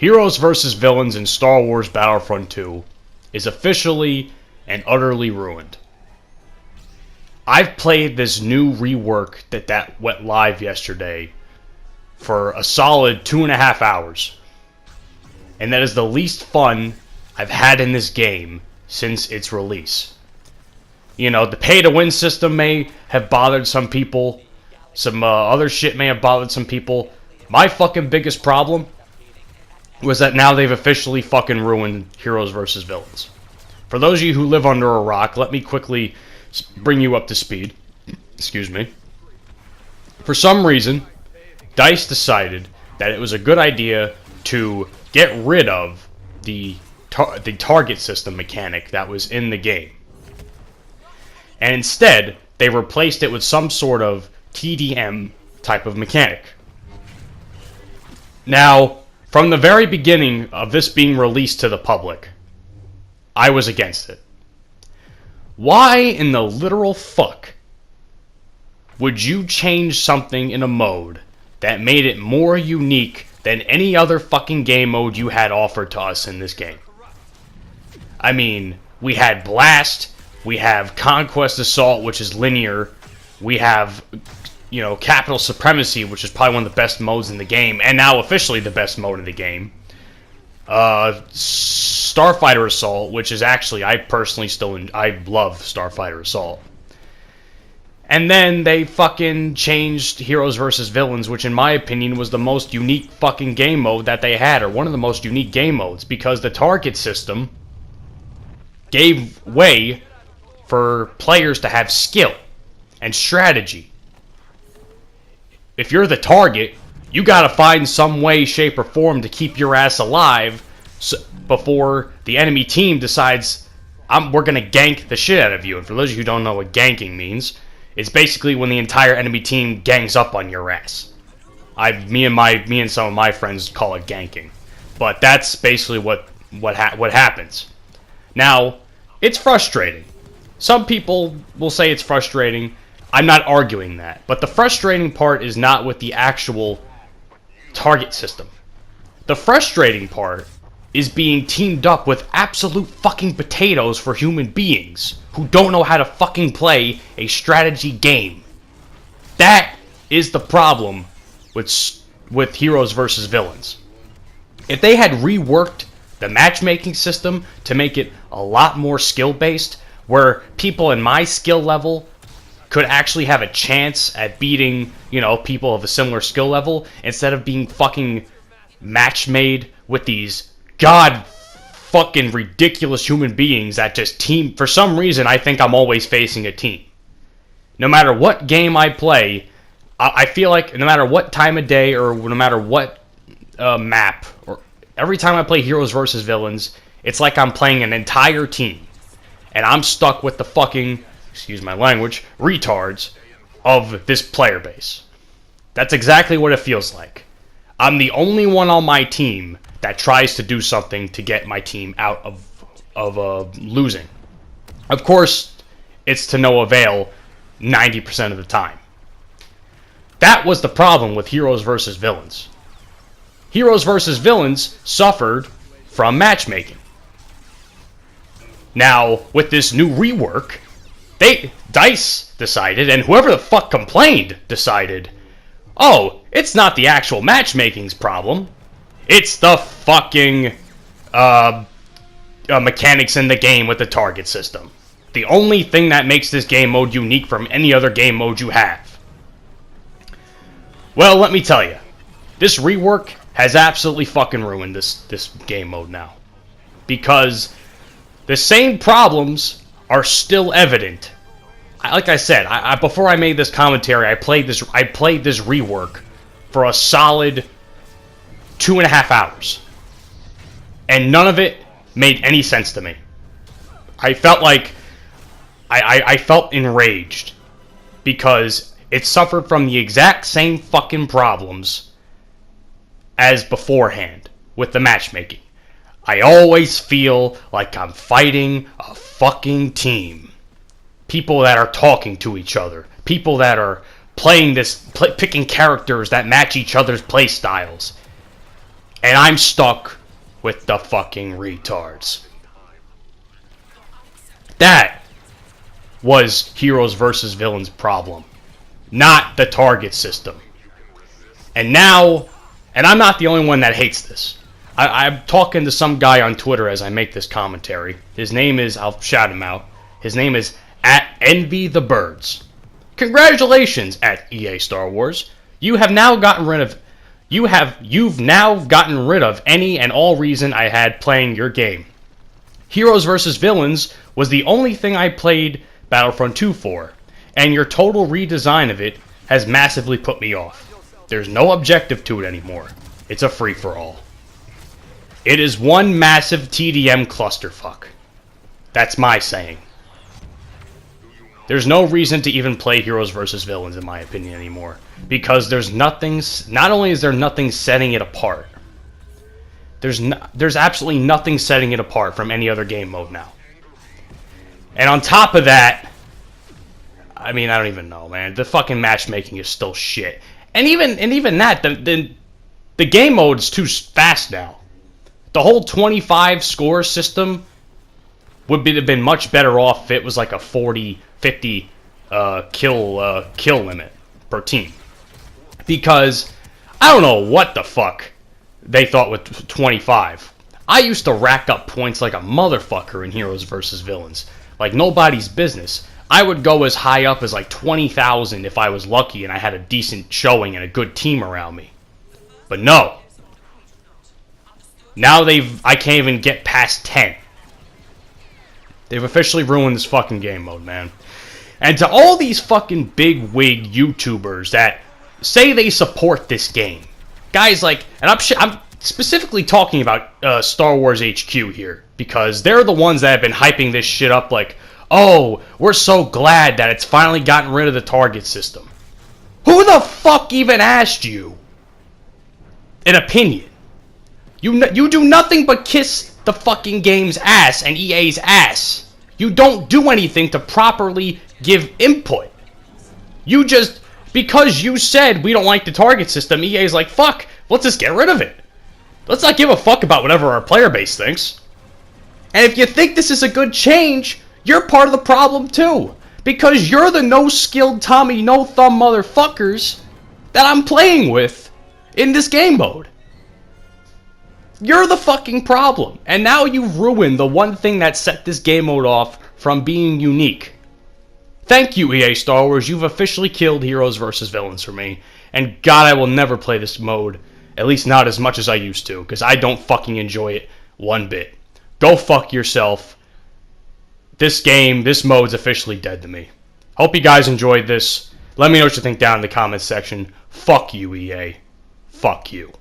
Heroes vs. Villains in Star Wars Battlefront 2 is officially and utterly ruined. I've played this new rework that went live yesterday for a solid 2.5 hours. And that is the least fun I've had in this game since its release. You know, the pay-to-win system may have bothered some people. Some other shit may have bothered some people. My fucking biggest problem was that now they've officially fucking ruined Heroes vs. Villains. For those of you who live under a rock, let me quickly bring you up to speed. Excuse me. For some reason, DICE decided that it was a good idea to get rid of the target system mechanic that was in the game. And instead, they replaced it with some sort of TDM type of mechanic. Now, from the very beginning of this being released to the public, I was against it. Why in the literal fuck would you change something in a mode that made it more unique than any other fucking game mode you had offered to us in this game? I mean, we had Blast, we have Conquest Assault, which is linear, we have, you know, Capital Supremacy, which is probably one of the best modes in the game, and now officially the best mode in the game. Starfighter Assault, which is actually, I personally I love Starfighter Assault. And then they fucking changed Heroes vs. Villains, which in my opinion was the most unique fucking game mode that they had, or one of the most unique game modes, because the target system gave way for players to have skill and strategy. If you're the target, you gotta find some way, shape, or form to keep your ass alive before the enemy team decides, we're gonna gank the shit out of you. And for those of you who don't know what ganking means, it's basically when the entire enemy team gangs up on your ass. Me and some of my friends call it ganking, but that's basically what happens. Now, it's frustrating. Some people will say it's frustrating. I'm not arguing that. But the frustrating part is not with the actual target system. The frustrating part is being teamed up with absolute fucking potatoes for human beings who don't know how to fucking play a strategy game. That is the problem with Heroes vs. Villains. If they had reworked the matchmaking system to make it a lot more skill-based, where people in my skill level could actually have a chance at beating, you know, people of a similar skill level, instead of being fucking match-made with these god fucking ridiculous human beings that just team. For some reason, I think I'm always facing a team. No matter what game I play, I feel like no matter what time of day or no matter what map, or every time I play Heroes vs. Villains, it's like I'm playing an entire team. And I'm stuck with the fucking, excuse my language, retards of this player base. That's exactly what it feels like. I'm the only one on my team that tries to do something to get my team out of losing. Of course, it's to no avail 90% of the time. That was the problem with Heroes vs. Villains. Heroes vs. Villains suffered from matchmaking. Now, with this new rework, DICE decided, and whoever the fuck complained decided, oh, it's not the actual matchmaking's problem. It's the fucking mechanics in the game with the target system. The only thing that makes this game mode unique from any other game mode you have. Well, let me tell you, this rework has absolutely fucking ruined this game mode now. Because the same problems are still evident. Like I said, before I made this commentary, I played this rework for a solid 2.5 hours. And none of it made any sense to me. I felt like I felt enraged because it suffered from the exact same fucking problems as beforehand with the matchmaking. I always feel like I'm fighting a fucking team. People that are talking to each other. People that are playing picking characters that match each other's play styles. And I'm stuck with the fucking retards. That was Heroes versus Villains' problem, not the target system. And now, and I'm not the only one that hates this. I'm talking to some guy on Twitter as I make this commentary. His name is, I'll shout him out. His name is @EnvyTheBirds. Congratulations at EA Star Wars. You've now gotten rid of any and all reason I had playing your game. Heroes vs. Villains was the only thing I played Battlefront 2 for, and your total redesign of it has massively put me off. There's no objective to it anymore. It's a free-for-all. It is one massive TDM clusterfuck. That's my saying. There's no reason to even play Heroes vs. Villains, in my opinion, anymore. Because there's nothing, not only is there nothing setting it apart, there's absolutely nothing setting it apart from any other game mode now. And on top of that, I mean, I don't even know, man. The fucking matchmaking is still shit. And even that, the game mode is too fast now. The whole 25 score system would have been much better off if it was like a 40, 50 kill limit per team. Because I don't know what the fuck they thought with 25. I used to rack up points like a motherfucker in Heroes vs. Villains. Like nobody's business. I would go as high up as like 20,000 if I was lucky and I had a decent showing and a good team around me. But no. Now I can't even get past 10. They've officially ruined this fucking game mode, man. And to all these fucking big wig YouTubers that say they support this game, guys like, and I'm specifically talking about Star Wars HQ here, because they're the ones that have been hyping this shit up like, oh, we're so glad that it's finally gotten rid of the target system. Who the fuck even asked you an opinion? You do nothing but kiss the fucking game's ass and EA's ass. You don't do anything to properly give input. You just, because you said we don't like the target system, EA's like, fuck, let's just get rid of it. Let's not give a fuck about whatever our player base thinks. And if you think this is a good change, you're part of the problem too. Because you're the no-skilled Tommy no-thumb motherfuckers that I'm playing with in this game mode. You're the fucking problem. And now you've ruined the one thing that set this game mode off from being unique. Thank you, EA Star Wars. You've officially killed Heroes vs. Villains for me. And God, I will never play this mode. At least not as much as I used to. Because I don't fucking enjoy it one bit. Go fuck yourself. This mode's officially dead to me. Hope you guys enjoyed this. Let me know what you think down in the comments section. Fuck you, EA. Fuck you.